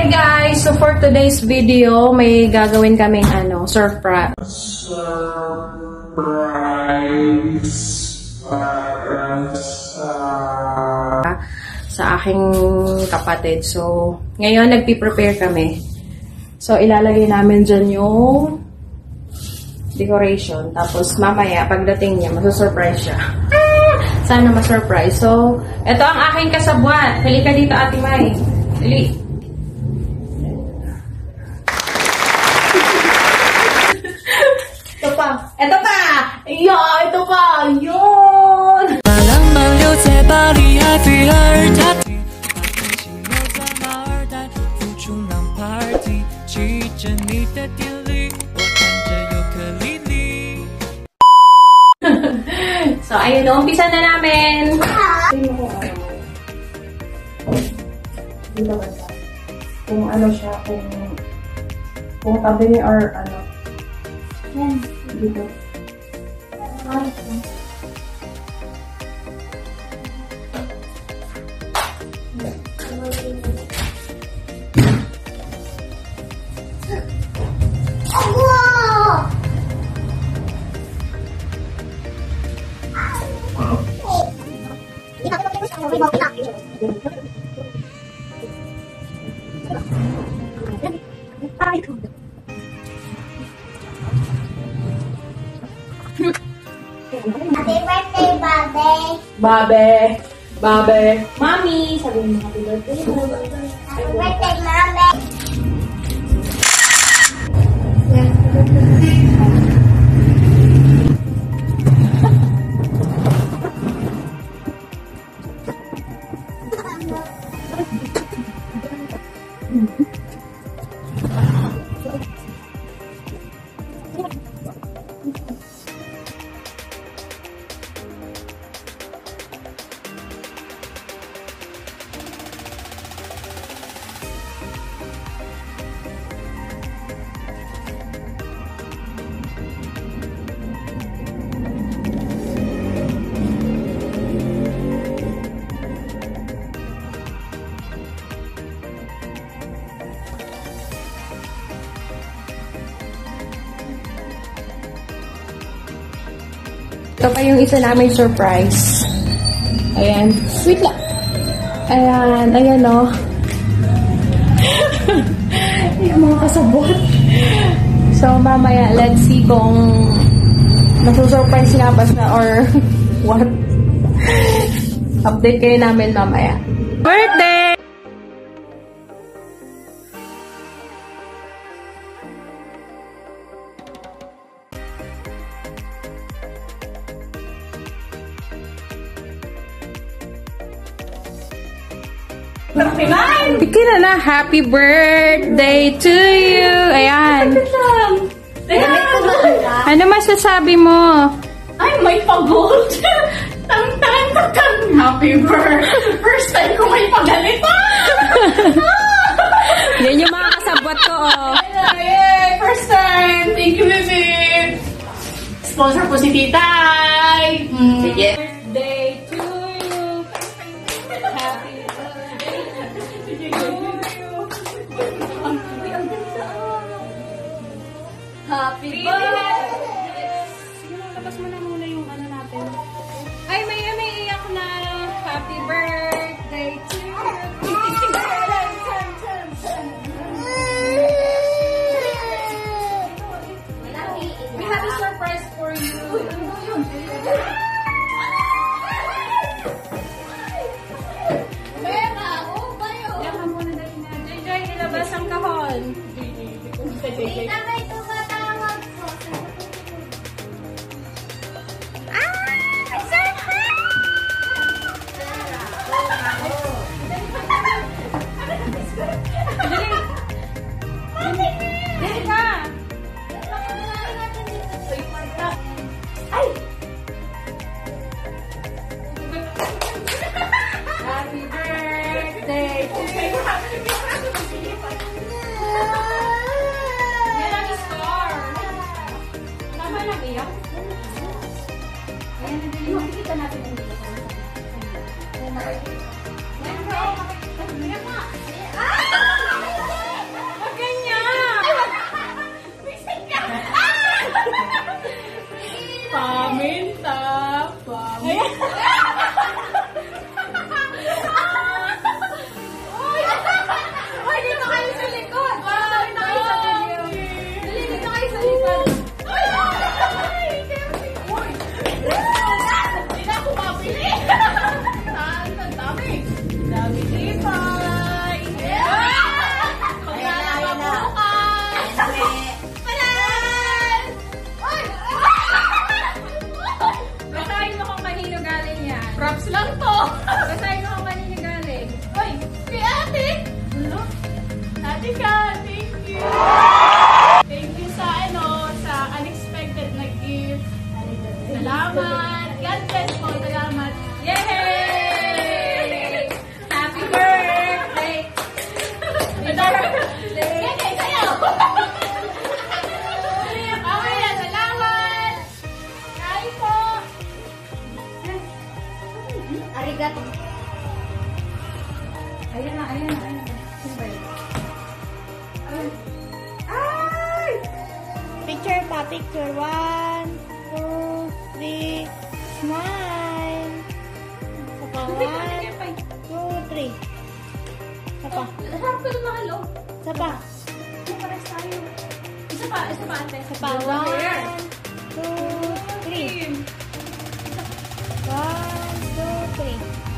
Hi guys! So for today's video, may gagawin kaming surprise. Sa aking kapatid. So, ngayon nagpi-prepare kami. So, ilalagay namin dyan yung decoration. Tapos, mamaya, pagdating niya, masusurprise siya. Sana masurprise. So, ito ang aking kasabwat. Halika dito, Ate Mai. Dali. Ito pa. Ito pa! Ito pa! Yun! So, ayun, umpisa na namin. Dito ba siya? Kung ano siya, kung tabi or ano. Yan, dito. Happy birthday, Babe! Babe! Babe! Mami! Sabihin mo happy birthday. Happy birthday, Mami! Ito pa yung isa naming surprise. Ayan. Wait lang. Ayan. Ayan o. Yung mga kasabot. So, mamaya, let's see kung masusurprise nga ba siya or what. Update kayo namin mamaya. Birthday! Bigyan na, happy birthday to you! Ayan. Ano masasabi mo? Ay, may pagod! Tang-tang-tang! Happy birthday! First time ko may pagalita! Yan yung mga kasabwat ko, oh. Yay! First time! Thank you, Bibi! Sponsor po si Titay! Sige. Birthday to you! Happy Happy birthday! Sige, labas mo na muna yung ano natin. Ay, may iyak na. Happy birthday to you! We have a surprise for you. Iyak ka muna dali na. Joy, ilabas ang kahon. Tita, may tumatawag po. Dali ka! Happy birthday to you! Yan ang score! Tama lang iyak? Ayan, makikita natin yung dito. Yan, bro! Yan na! Ayan na, ayan na, ayan na. Siyempre. Ay! Picture pa, picture. 1, 2, 3. Smile. Isa pa, 1, 2, 3. Isa pa. Harap ko yung mahal, oh. Isa pa. Pares tayo. Isa pa, ate. Isa pa, 1, 2, 3. 1, 2, 3.